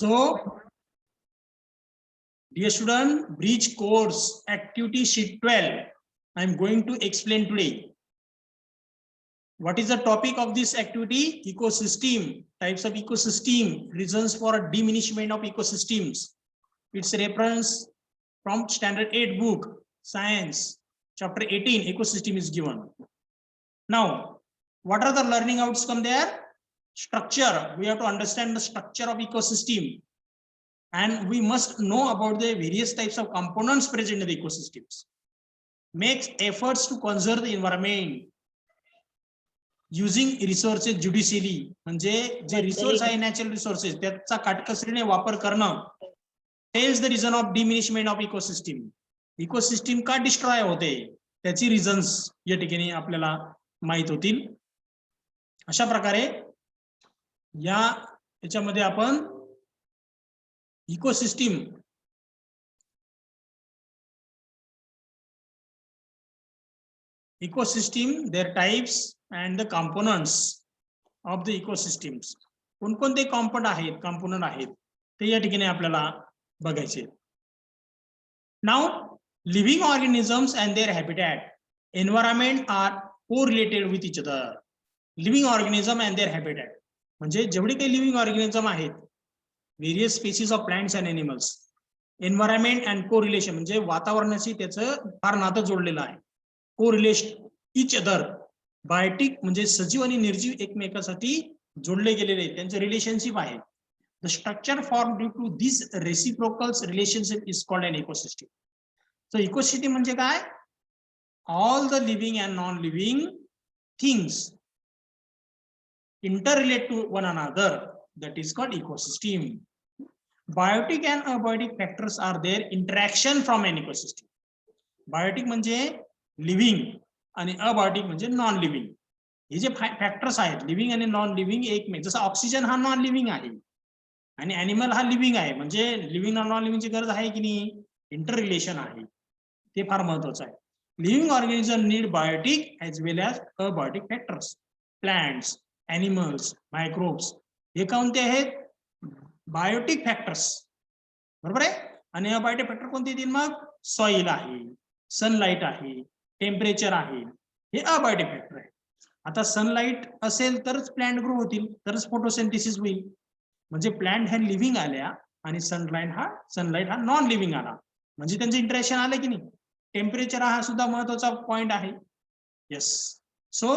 So dear student, bridge course activity sheet 12 I am going to explain today. What is the topic of this activity? Ecosystem, types of ecosystem, reasons for diminishment of ecosystems. Its reference from standard 8 book science chapter 18 ecosystem is given. Now what are the learning outcome there? Structure, we have to understand the structure of ecosystem, and we must know about the various types of components present in the ecosystems. Makes efforts to conserve the environment using resources judicially, म्हणजे जे resource आहे natural resources त्याचा काटकसरीने वापर करणं. Tells the reason of diminishment of ecosystem. Ecosystem का destroy होते त्याची रिझन्स या ठिकाणी आपल्याला माहित होतील. अशा प्रकारे याच्यामध्ये आपण ecosystem, their types and the components of the ecosystems. कोणकोणते component आहेत ते या ठिकाणी आपल्याला बघायचे. Now living organisms and their habitat environment are correlated with each other. Living organism and their habitat म्हणजे जेवढे काही लिव्हिंग ऑर्गॅनिझम आहेत, various species of plants and animals, environment and correlation म्हणजे वातावरणाशी त्याचं फार नातं जोडलेलं आहे. कोरिलेशन इच अदर, बायोटिक म्हणजे सजीव आणि निर्जीव एकमेकांसाठी जोडले गेलेले आहेत, त्यांचे रिलेशनशिप आहे. The structure form due to this reciprocal relationship is called an ecosystem. So ecosystem म्हणजे काय? All the living and non living things interrelate to one another, that is called ecosystem. Biotic and abiotic factors are their interaction from an ecosystem. Biotic म्हणजे living आणि abiotic म्हणजे non living. हे जे factors आहेत living आणि non living एकमेक, जसं oxygen हा non living आहे आणि ॲनिमल हा लिव्हिंग आहे, म्हणजे लिव्हिंग आणि नॉन लिव्हिंगची गरज आहे की नाही, इंटर रिलेशन आहे, ते फार महत्वाचं आहे. Living organism need biotic as well as abiotic factors. Plants, animals, microbes हे कोणते आहेत? बायोटिक फॅक्टर्स, बरोबर आहे. आणि अबायोटिक फॅक्टर कोणते येतील मग? सॉइल आहे, सनलाइट आहे, टेम्परेचर आहे, हे अबायोटिक फॅक्टर आहे. आता सनलाइट असेल तरच प्लांट ग्रो होतील, तरच फोटोसिंथेसिस होईल. म्हणजे प्लांट ह्या लिव्हिंग आल्या आणि सनलाइट हा नॉन लिव्हिंग आला, म्हणजे त्यांचं इंटरॅक्शन आलं की नाही. टेम्परेचर हा सुद्धा महत्वाचा पॉइंट आहे. Yes, so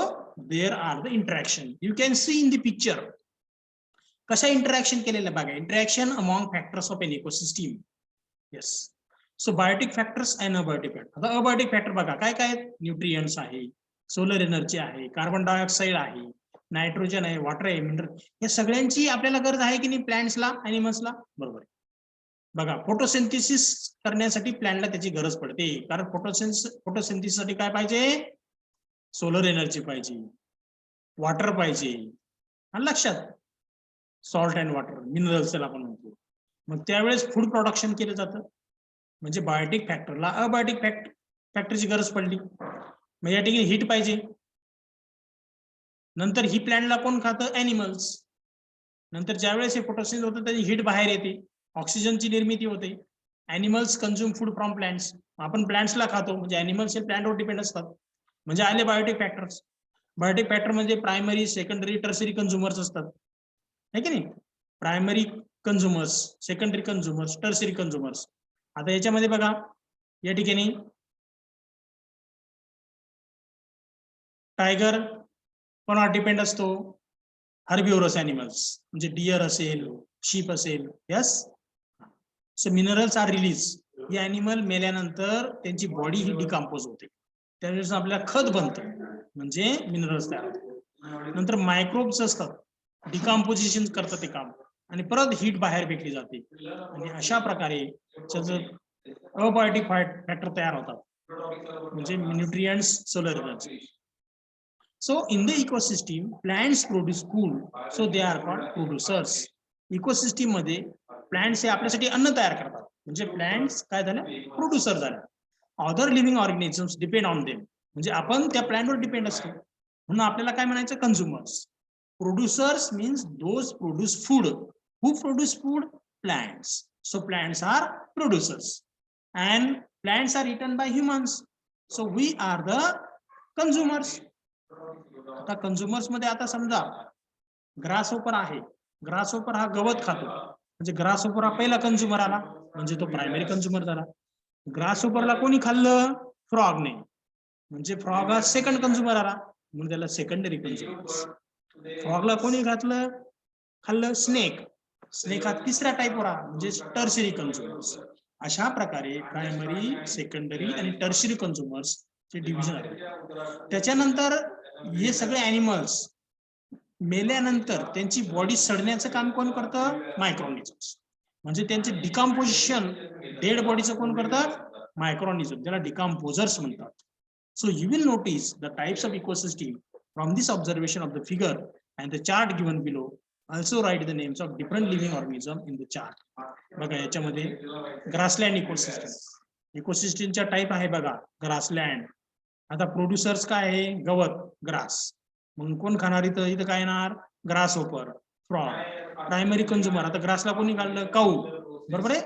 there are the interaction. You can see in the picture कशा इंटरॅक्शन केलेलं बघा. Interaction among factors of an ecosystem. Yes, so Biotique factors and abiotic factor. आता अबायोटिक फॅक्टर बघा काय काय आहेत? न्यूट्रियंट्स आहे, सोलर एनर्जी आहे, कार्बन डायऑक्साईड आहे, नायट्रोजन आहे, वॉटर आहे, मिनरल, या सगळ्यांची आपल्याला गरज आहे की नाही प्लांट्सला, एनिमल्सला, बरोबर आहे. बघा फोटोसिंथेसिस करण्यासाठी प्लांटला त्याची गरज पडते, कारण फोटोसिंथेसिस साठी काय पाहिजे? सोलर एनर्जी पाहिजे, वॉटर पाहिजे, आणि लक्षात सॉल्ट अँड वॉटर, मिनरल्स आपण म्हणतो. मग त्यावेळेस फूड प्रोडक्शन केलं जातं, म्हणजे बायोटिक फॅक्टरला अबायोटिक फॅक्टरची गरज पडली. मग या ठिकाणी हीट पाहिजे, नंतर ही प्लांटला कोण खातं? एनिमल्स. नंतर ज्यावेळेस हे फोटोसिंथेसिस होतं त्याची हीट बाहेर येते, ऑक्सिजनची निर्मिती होते. Animals consume food from plants, आपण प्लांट्सला खातो, म्हणजे एनिमल्स हे प्लांटवर डिपेंड असतात. म्हणजे आले बायोटिक फॅक्टर्स. बायोटिक फॅक्टर म्हणजे प्रायमरी, सेकंडरी, टर्सरी कन्झ्युमर्स असतात, है की नाही. Primary consumers, secondary consumers, tertiary consumers. आता याच्यामध्ये बघा या ठिकाणी टायगर कोणावर डिपेंड असतो? हर्बिव्हरस एनिमल्स, म्हणजे डिअर असेल, शीप असेल. Yes, so minerals are release. हे एनिमल मेल्यानंतर त्यांची बॉडी ही डिकम्पोज होते, त्यावेळेस आपल्याला खत बनतं, म्हणजे मिनरल्स तयार होतात. नंतर मायक्रोब्स असतात, डिकम्पोजिशन करतात ते काम, आणि परत हीट बाहेर फेकली जाते, आणि अशा प्रकारे अबायोटिक फॅक्टर तयार होतात, म्हणजे nutrients, solar energy. So in the ecosystem, plants produce food, so they are called producers. Ecosystem मध्ये प्लांट्स हे आपल्यासाठी अन्न तयार करतात, म्हणजे प्लांट्स काय झालं? प्रोड्युसर झाले. Other living organisms depend on them, म्हणजे आपण त्या प्लांटवर डिपेंड असतो, म्हणून आपल्याला काय म्हणायचं? Consumers. Producers means those produce food. Who produce food? plants. So plants are producers and plants are eaten by humans. So we are the consumers. आता consumers मध्ये आता समजा ग्रासहोपर आहे. ग्रासहोपर हा गवत खातो, म्हणजे ग्रासहोपर हा पहिला कंझ्युमर आला, म्हणजे तो प्रायमरी कंझ्युमर झाला. ग्रासहोपरला कोणी खाल्लं? फ्रॉगने, म्हणजे फ्रॉग हा सेकंड कंझ्युमर आला, म्हणून त्याला सेकंडरी कंझ्युमर. फ्रॉगला कोणी खाल्लं? स्नेक. स्नेक हा तिसऱ्या टाईपवर आला, म्हणजे टर्शरी कंझ्युमर्स. अशा प्रकारे प्रायमरी, सेकंडरी आणि टर्शरी कंझ्युमर्स चे डिव्हिजन आहे. त्याच्यानंतर हे सगळे ॲनिमल्स मेल्यानंतर त्यांची बॉडी सडण्याचं काम कोण करतं? मायक्रोऑर्गॅनिझम्स. म्हणजे त्यांचे डिकम्पोजिशन डेड बॉडीचं कोण करतं? मायक्रोऑर्गॅनिझम, ज्याला डिकम्पोजर्स म्हणतात. So you will notice the types of ecosystem from this observation of the figure and the chart given below. Also write the names of different living organism in the chart. बघा याच्यामध्ये grassland ecosystem, इकोसिस्टमच्या type आहे बघा grassland. आता producers काय आहे? गवत, grass. मग कोण खाणार इथं? इथं काय येणार? Grasshopper, frog. प्रायमरी कंझ्युमर, आता ग्रासला कोणी खाल्लं? काऊ. बरोबर आहे.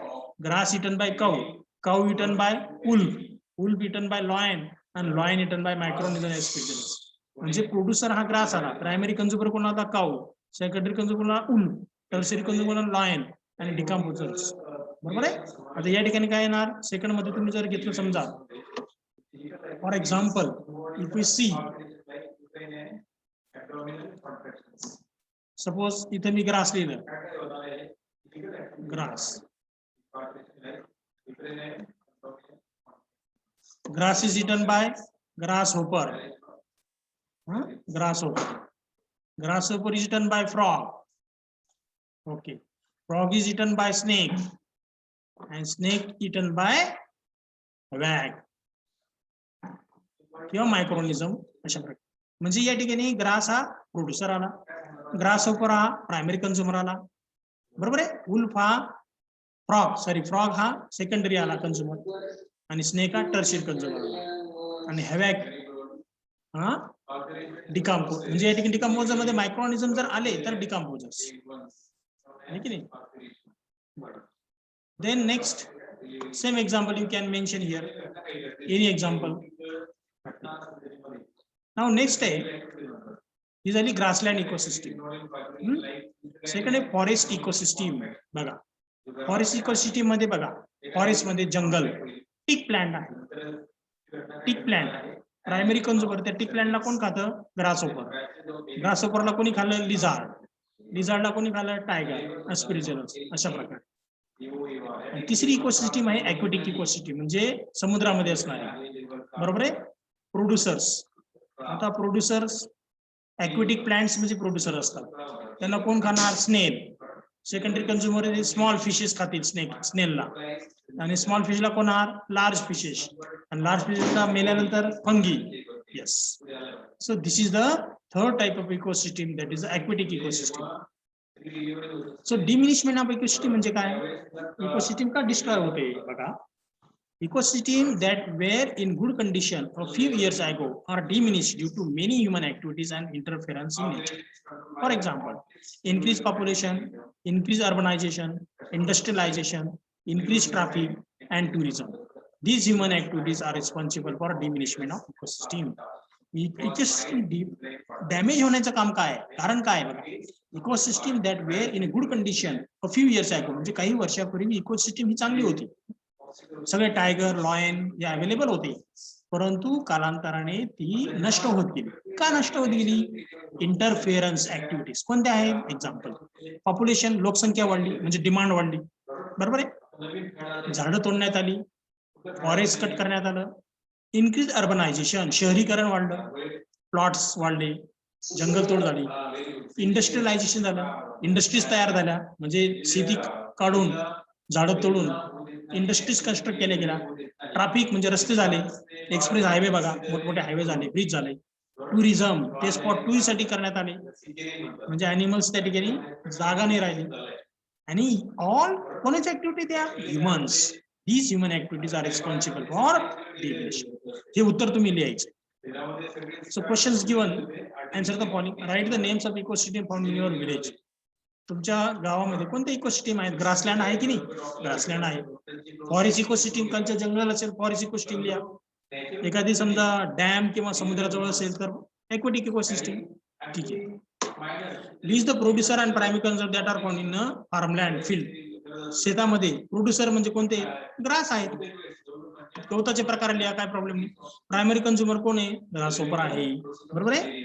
Grass eaten by cow, cow eaten by wolf, wolf eaten by lion आणि lion eaten by microorganism species. म्हणजे प्रोड्युसर हा ग्रास आला, प्रायमरी कंझ्युमर कोण आला? Cow, secondary consumer wolf, tertiary consumer lion आणि डिकम्पोजर्स. बरोबर आहे. आता या ठिकाणी काय येणार? सेकंड मध्ये तुम्ही जर घेतलं समजा, for example if we see, suppose इथे मी ग्रास लिहिलं, grass. Grass is eaten by grasshopper. Grasshopper. Grasshopper is eaten by frog. Okay. Frog is eaten by snake. And snake eaten by wag. किंवा मायक्रोऑर्गॅनिझम अशा प्रकारे. म्हणजे या ठिकाणी ग्रास हा प्रोड्युसर आला, ग्रासहोपर हा प्रायमरी कंझ्युमर आला. बरोबर आहे. उल्फ हा फ्रॉग हा सेकंडरी आला कंझ्युमर, आणि स्नेक हा टर्शरी कंझ्युमर, आणि हॅवॅक हा डिकम्पोज. म्हणजे या ठिकाणी डिकम्पोजर मध्ये मायक्रोऑर्गॅनिझम जर आले तर डिकम्पोजर्स आहे की नाही. Then next same example you can mention here, any example. Now next आहे, ही झाली ग्रासलँड इकोसिस्टीम. सेकंड आहे फॉरेस्ट इकोसिस्टीम. बघा फॉरेस्ट इकोसिस्टीम मध्ये बघा, फॉरेस्ट मध्ये जंगल, टिक प्लांट आहे. Teak plant primary consumer. त्या टिक प्लांटला कोण खातं? ग्रासहोपर. ग्रासहोपरला कोणी खाल्लं? लिझार्ड. लिझार्डला कोणी खाल्लं? टायगर, अस्पिरिजलस. अशा प्रकारे. तिसरी इकोसिस्टीम आहे ॲक्वेटिक इकोसिस्टीम, म्हणजे समुद्रामध्ये असणारी. बरोबर आहे. प्रोड्युसर्स. आता प्रोड्युसर्स ॲक्वेटिक प्लांट्स म्हणजे प्रोड्युसर असतात, त्यांना कोण खाणार? स्नेल. सेकंडरी कंझ्युमर स्मॉल फिशेस खातील स्नेलला, आणि स्मॉल फिशला कोणार? लार्ज फिशेस, आणि लार्ज फिशेसला मेल्यानंतर fungi. Yes. So this is the third type of ecosystem, that is aquatic ecosystem. So diminishment of ecosystem म्हणजे काय? इकोसिस्टीम का डिस्ट्रॉय होते? बघा, ecosystem that were in good condition a few years ago are diminished due to many human activities and interference in nature. For example, increased population, increased urbanization, industrialization, increased traffic and tourism. These human activities are responsible for diminishment of ecosystem. Ecosystem damage होण्याचं काम काय आहे? कारण काय आहे? बघा, ecosystem that were in good condition a few years ago, म्हणजे काही वर्षापूर्वी इकोसिस्टीम ही चांगली होती, सगळे टायगर, लॉयन हे अवेलेबल होते, परंतु कालांतराने ती नष्ट होत गेली. का नष्ट होत गेली? Interference activities. कोणत्या आहेत? एक्झाम्पल, पॉप्युलेशन, लोकसंख्या वाढली म्हणजे डिमांड वाढली. बरोबर आहे. झाडं तोडण्यात आली, फॉरेस्ट कट करण्यात आलं. इन्क्रीज अर्बनायझेशन, शहरीकरण वाढलं, प्लॉट्स वाढले, जंगलतोड झाली. इंडस्ट्रियलायझेशन झालं, इंडस्ट्रीज तयार झाल्या, म्हणजे शेती काढून झाडं तोडून इंडस्ट्रीज कन्स्ट्रक्ट केल्या गेल्या. ट्रॅफिक म्हणजे रस्ते झाले, एक्सप्रेस हायवे बघा, मोठमोठे हायवे झाले, ब्रिज झाले. टुरिझम, ते स्पॉट टुरिस्टसाठी करण्यात आले, म्हणजे अॅनिमल्स त्या ठिकाणी जागा नाही राहिली. आणि ऑल कोणाची ऍक्टिव्हिटी? त्या humans. These human activities are responsible for diminution. हे उत्तर तुम्ही लिहायचे. So questions given, answer the following. Write the names of ecosystem found in your village. तुमच्या गावामध्ये कोणते इकोसिस्टीम आहेत? ग्रासलँड आहे की नाही? ग्रासलँड आहे. फॉरेस्ट इकोसिस्टीम, कंच जंगल असेल, फॉरेस्ट इकोसिस्टीम लिहा. एखादी समजा डॅम किंवा समुद्राजवळ असेल तर एक्वेटिक इकोसिस्टीम. ठीक आहे. List the producer and primary consumer that are found in farmland field. शेतामध्ये प्रोड्युसर म्हणजे कोणते? ग्रास आहेत. गवताचे प्रकार लिहा, काय प्रॉब्लेम नाही. प्रायमरी कन्झ्युमर कोण आहे? ग्रासहोपर आहे. बरोबर आहे.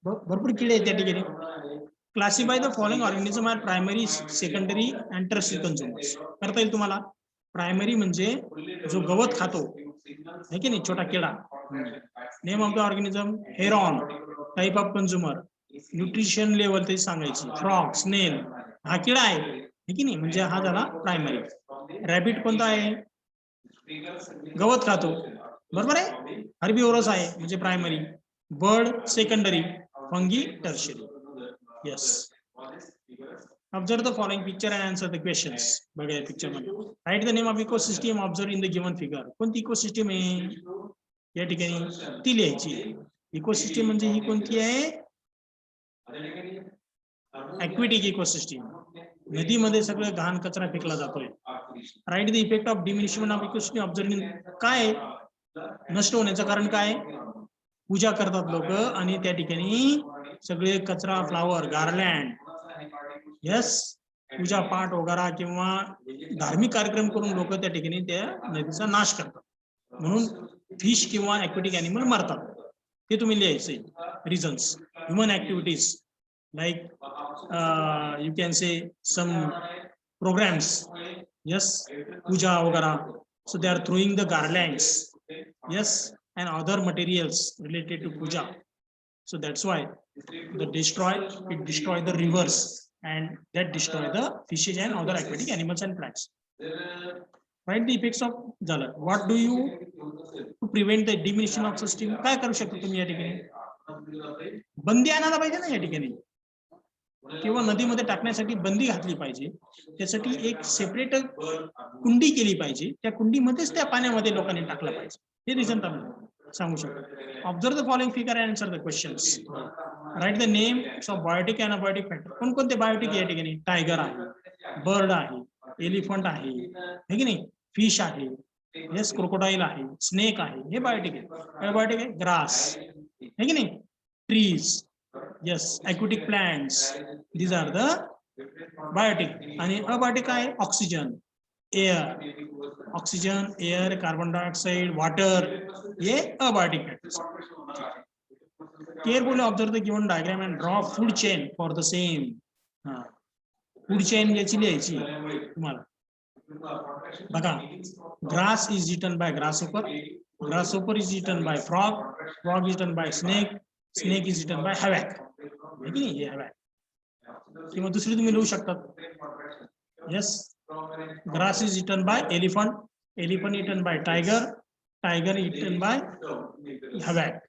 भरपूर किडे आहेत त्या ठिकाणी. Classify the following organism are primary, secondary and tertiary consumers. करता येईल तुम्हाला. प्रायमरी म्हणजे जो गवत खातो है की नाही, छोटा किडा. Name of the organism heron. Type of consumer, nutrition level ते सांगायची. फ्रॉग, स्नेल, हा किडा आहे की नाही, म्हणजे हा झाला प्रायमरी. रॅबिट कोणता आहे? गवत खातो. बरोबर आहे. हर्बिव्हरस आहे म्हणजे primary. Bird secondary, fungi tertiary. Yes. Observe the following picture and answer the questions. बघा या पिक्चर मध्ये. Write the name of ecosystem observed in the given figure. कोणती इकोसिस्टीम आहे या ठिकाणी? ती लिहायची. इकोसिस्टीम म्हणजे ही कोणती आहे? Aquatic ecosystem. नदीमध्ये सगळं घाण कचरा फेकला जातोय. Right the effect of diminishment of ecosystem observe in. काय नष्ट होण्याचं कारण काय? पूजा करतात लोक आणि त्या ठिकाणी सगळे कचरा, फ्लावर, गार्लँड, यस, पूजा पाठ वगैरे किंवा धार्मिक कार्यक्रम करून लोक त्या ठिकाणी त्या नदीचा नाश करतात. म्हणून फिश किंवा ॲक्वेटिक ॲनिमल मरतात. ते तुम्ही लिहायचे. Reasons, human activities like you can say some programs, yes, puja वगैरे. So they are throwing the garlands, yes, and other materials related to puja. So that's why it destroy the rivers and that destroy the fishes and other aquatic animals and plants. Right, the effects of jala. What do you to prevent the diminution of system? काय करू शकतो तुम्ही या ठिकाणी? बंदी आणायला पाहिजे ना या ठिकाणी, किंवा नदीमध्ये टाकण्यासाठी बंदी घातली पाहिजे. त्यासाठी एक सेपरेट कुंडी केली पाहिजे. त्या कुंडीमध्येच त्या पाण्यामध्ये लोकांनी टाकलं पाहिजे. हे रिझन तुम्ही सांगू शकता. Observe the following figure and answer the questions. Write the names of biotic and abiotic factor. कोणकोणते बायोटिक या ठिकाणी? टायगर आहे, बर्ड आहे, एलिफंट आहे, हे की नाही, फिश आहे, येस, क्रोकोडाईल आहे, स्नेक आहे. हे बायोटिक आहे. बायोटिक आहे ग्रास, हे की नाही, trees, yes, aquatic plants. These are the biotic. आणि abiotic आहे oxygen, air, oxygen, air, carbon dioxide, water, हे abiotic factors. Carefully observe the given diagram and draw food chain for the same. Food chain याची लिहायची तुम्हाला. बघा, grass is eaten by grasshopper, grasshopper is eaten by frog, frog is eaten by snake, snake is eaten by hawk. हे hawk. किंवा दुसरी तुम्ही लिहू शकतात. Yes, grass is eaten by elephant, elephant eaten by tiger, tiger eaten by hawk.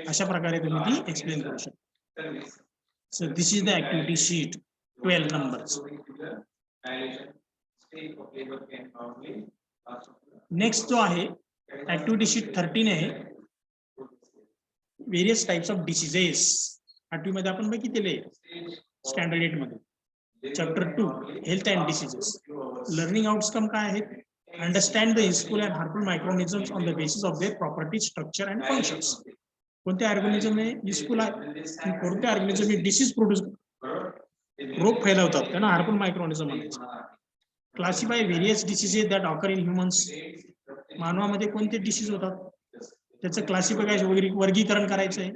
अशा प्रकारे तुम्ही ती एक्सप्लेन करू शकता. So this is the activity sheet 12 numbers. Next जो आहे ऍक्टिव्हिटी शीट 13 आहे. Various types of diseases. 8वी मध्ये आपण बघितलेले स्टँडर्ड 8 मध्ये. Chapter 2 health and diseases. Learning outcome काय आहेत? Understand the useful and harmful microorganisms on the basis of their property, structure and functions. कोणत्या ऑर्गॅनिझम युजफुल आहे, कोणत्या ऑर्गॅनिझम डिसीज प्रोड्यूस, रोग फैलवतात, त्यांना हार्मफुल मायक्रोऑर्गॅनिझम म्हणायचं. Classify various diseases that occur in humans. मानवामध्ये कोणते डिसीज होतात त्याचं क्लासिफिकेशन, वर्गीकरण करायचंय.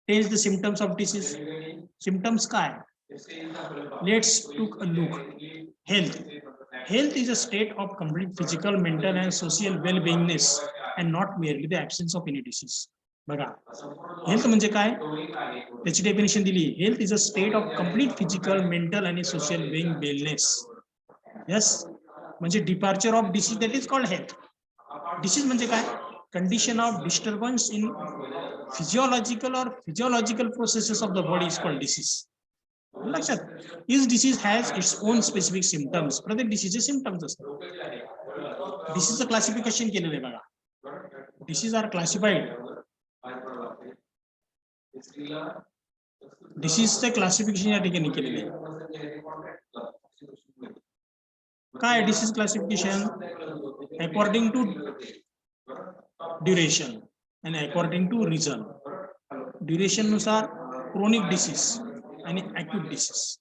Tells the symptoms of disease. Symptoms काय? Let's took a look. Health. Health is a state of complete physical, mental and social well beingness and not merely the absence of any disease. बघा, health म्हणजे काय त्याची definition दिली. Health is a state of complete physical, mental आणि social wellness. Yes, म्हणजे departure of disease, that is called health. Disease म्हणजे काय? Condition of disturbance in physiological processes of the body is called disease. लक्षात. Each disease has its own specific symptoms. प्रत्येक डिसीजचे symptoms असतात. डिसीजचं classification केलेलं आहे बघा. Disease are classified डिसीजचं classification या ठिकाणी केलेलं आहे. काय disease classification? According to duration आणि अकॉर्डिंग टू रिझन. ड्युरेशन नुसार क्रोनिक डिसीज आणि अक्यूट डिसीज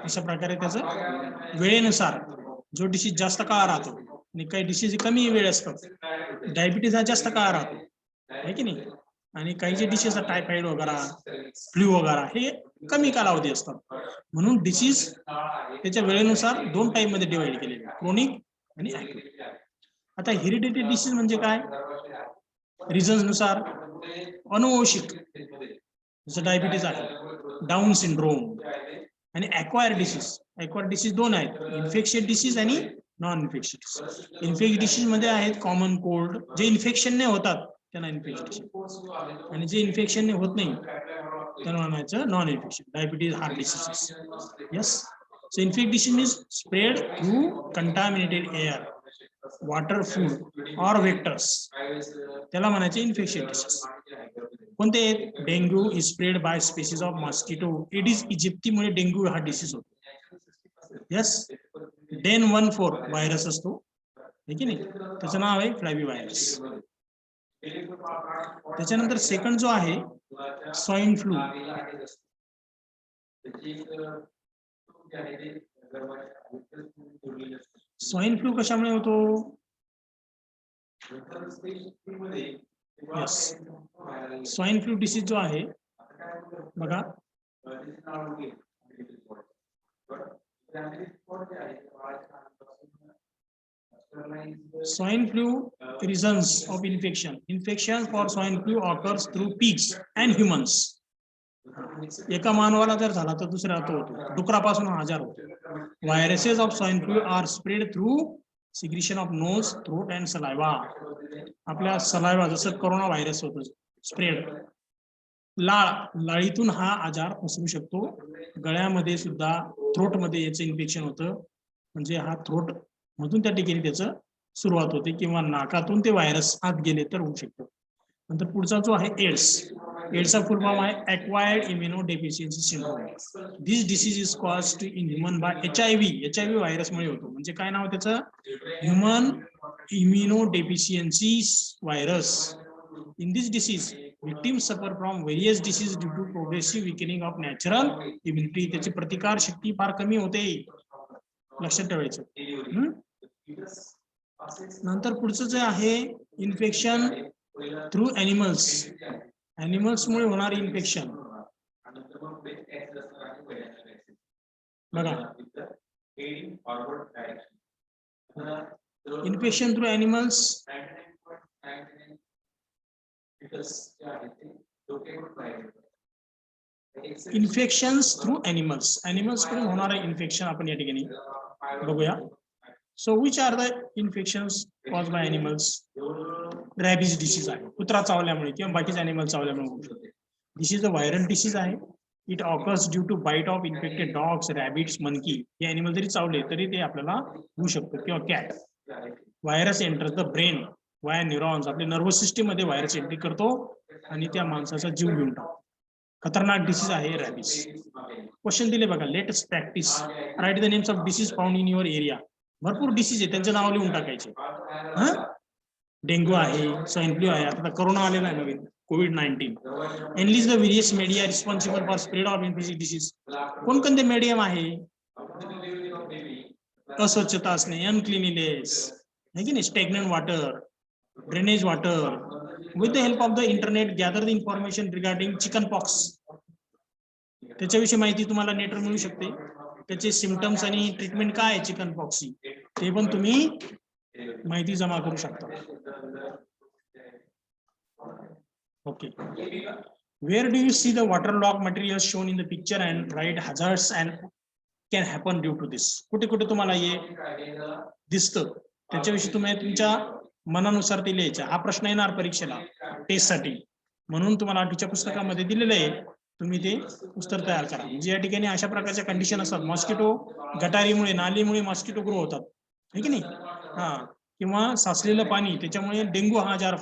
अशा प्रकारे त्याचं वेळेनुसार जो डिसीज जास्त काळ राहतो आणि काही डिसीज कमी वेळ असतात. डायबिटीज हा जास्त काळ राहतो आहे की नाही, आणि काही जे डिसीज टायफॉइड वगैरे फ्लू वगैरे हे कमी कालावधी असतात. म्हणून डिसीज त्याच्या वेळेनुसार 2 टाईप मध्ये डिवाइड केलेले, क्रोनिक आणि अक्यूट. आता हेरिडिटरी डिसीज म्हणजे काय? रिझन्स नुसार अनुवंशिक, जसं डायबिटीज आहे, डाऊन सिंड्रोम आणि अक्वायर्ड डिसीज. अक्वायर्ड डिसीज 2 आहेत, इन्फेक्शियस डिसीज आणि non infectious disease. Infectious disease मध्ये आहेत कॉमन कोल्ड, जे इन्फेक्शन ने होतात त्यांना इन्फेक्शियस डिसीज, आणि जे इन्फेक्शन ने होत नाही त्यांना म्हणायचं non infection, diabetes, heart diseases. Yes. So infectious disease is spread through contaminated air, water, food or vectors. त्याला म्हणायचे इन्फेक्शियस डिसीज. कोणते? Dengue is spread by species of mosquito aedes इजिप्तीमुळे डेंग्यू हा डिसीज होतो. यस. डेन 14 virus असतो है की नाही, त्याचं नाव आहे फ्लॅवी व्हायरस. त्याच्यानंतर सेकंड जो आहे स्वाइन फ्लू. स्वाइन फ्लू कशामुळे होतो? यस. स्वाइन फ्लू डिसीज जो आहे बघा, swine flu reasons of infection for swine flu occurs through pigs and humans. एका मानवाला जर झाला तर दुसरा तो होतो, डुकरापासून आजार होतो. Viruses of swine flu are spread through secretion of nose, throat and saliva. आपल्या सलायवा, जसं कोरोना व्हायरस होतो स्प्रेड, लाळीतून हा आजार पसरू शकतो. गळ्यामध्ये सुद्धा, थ्रोट मध्ये याचं इन्फेक्शन होतं, म्हणजे हा थ्रोट मधून त्या ठिकाणी त्याचं सुरुवात होते, किंवा नाकातून ते व्हायरस आत गेले तर होऊ शकतो. नंतर पुढचा जो आहे एड्स. एड्सचा फुल फॉर्म आहे acquired immunodeficiency syndrome. This disease is caused in human by HIV व्हायरसमुळे होतो. म्हणजे काय नाव त्याचं? Human immunodeficiency virus. In this disease victims suffer from various diseases due to progressive weakening of natural immunity. त्याची प्रतिकार शक्ती फार कमी होते, लक्षात ठेवायचं. नंतर पुढचं जे आहे इन्फेक्शन थ्रू एनिमल्स. एनिमल्स मुळे होणारे इन्फेक्शन बघा, infection through animals, infections through animals. Animals कडून होणारे इन्फेक्शन आपण या ठिकाणी बघूया. So which are the infections cause by animals? Rabies disease आहे, कुत्रा चावल्यामुळे किंवा बाकीचे एनिमल चावल्यामुळे होऊ शकते. This is a viral disease आहे. It occurs due to bite of infected dogs, rabbits, monkey. हे एनिमल जरी चावले तरी ते आपल्याला होऊ शकतं, किंवा cat. Virus enters the brain via neurons. आपल्या नर्वस सिस्टीम मध्ये व्हायरस एंट्री करतो आणि त्या माणसाचा जीव घेऊन टाकतो. खतरनाक डिसीज आहे रॅबिस. क्वेश्चन दिले बघा, latest practice, right the names of disease found in your area. भरपूर डिसीज आहे, त्यांचं नाव लिहून टाकायचे. डेंग्यू आहे, स्वाइन फ्लू आहे, आता कोरोना आलेला आहे नवीन, COVID-19. Analyst the various media responsible for spread of infectious disease. कोणकोणते मीडियम आहे? अस्वच्छता असणे, अनक्लिनिनेस है की नाही, stagnant water, drainage water. With the help of the internet gather the information regarding chicken pox. त्याच्याविषयी माहिती तुम्हाला नेटवर मिळू शकते. त्याचे सिम्पटम्स आणि ट्रीटमेंट काय आहे चिकन पॉक्सची, ते पण तुम्ही माहिती जमा करू शकता. Okay. Where do you see the waterlogged material shown in the picture and write hazards and can happen due to this? कुठे कुठे तुम्हाला हे दिसतं, त्याच्याविषयी तुम्ही तुमच्या मनानुसार ते लिहायचं. हा प्रश्न येणार परीक्षेला टेस्ट साठी, म्हणून तुम्हाला आठवीच्या पुस्तकामध्ये दिलेलं आहे, तुम्ही ते उत्तर तयार करा. म्हणजे या ठिकाणी अशा प्रकारच्या कंडिशन असतात. मॉस्किटो गटारीमुळे, नालीमुळे मॉस्किटो ग्रो होतात है की नाही, किंवा साचलेलं पाणी, त्याच्यामुळे डेंग्यू हा आजार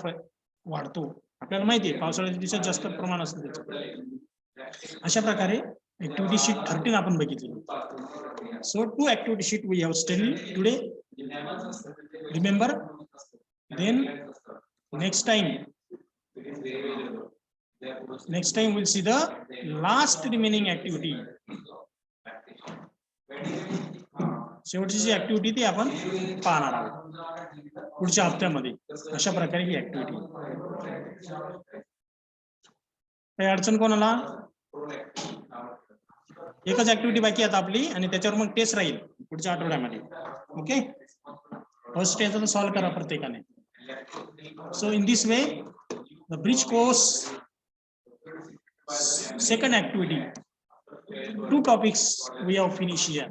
वाढतो. आपल्याला माहिती आहे पावसाळ्याच्या दिवसात जास्त प्रमाण असतं त्याचं. अशा प्रकारे ऍक्टिव्हिटी शीट 13 आपण बघितली. So 2 activity sheet we have study today. Remember. Then next time we'll see the last remaining activity. शेवटची जी ऍक्टिव्हिटी ती आपण पाहणार आहोत पुढच्या हप्त्यामध्ये. अशा प्रकारे ही ऍक्टिव्हिटी. काही अडचण कोणाला? एकच ऍक्टिव्हिटी बाकी आता आपली आणि त्याच्यावर मग टेस्ट राहील पुढच्या आठवड्यामध्ये. ओके, फर्स्ट टेस्ट सॉल्व्ह करा प्रत्येकाने. So in this way the bridge course second activity, 2 topics we have finished here.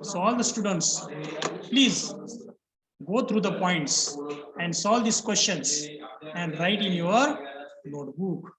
So all the students, please go through the points and solve these questions and write in your notebook.